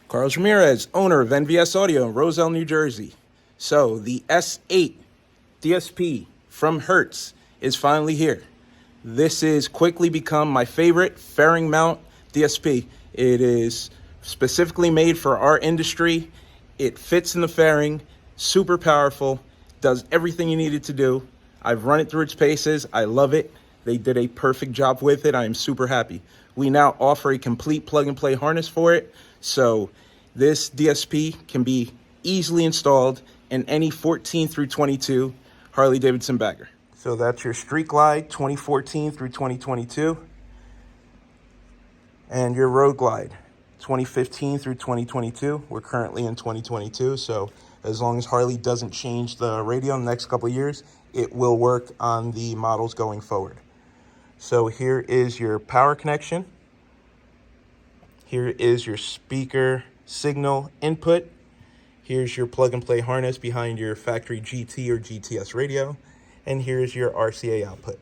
Carlos Ramirez, owner of NVS Audio in Roselle, New Jersey. So the S8 DSP from Hertz is finally here. This has quickly become my favorite fairing mount DSP. It is specifically made for our industry. It fits in the fairing, super powerful, does everything you need it to do. I've run it through its paces. I love it. They did a perfect job with it. I am super happy. We now offer a complete plug-and-play harness for it, so this DSP can be easily installed in any 14 through 22 Harley-Davidson bagger. So that's your Street Glide 2014 through 2022, and your Road Glide 2015 through 2022. We're currently in 2022, so as long as Harley doesn't change the radio in the next couple of years, it will work on the models going forward. So here is your power connection. Here is your speaker signal input. Here's your plug and play harness behind your factory GT or GTS radio. And here's your RCA output.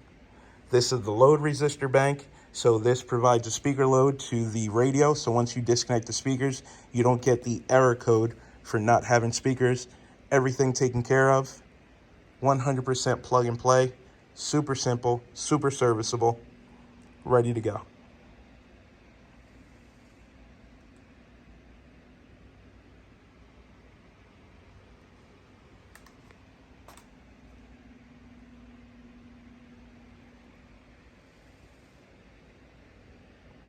This is the load resistor bank. So this provides a speaker load to the radio. So once you disconnect the speakers, you don't get the error code for not having speakers. Everything taken care of. 100% plug and play. Super simple, super serviceable, ready to go.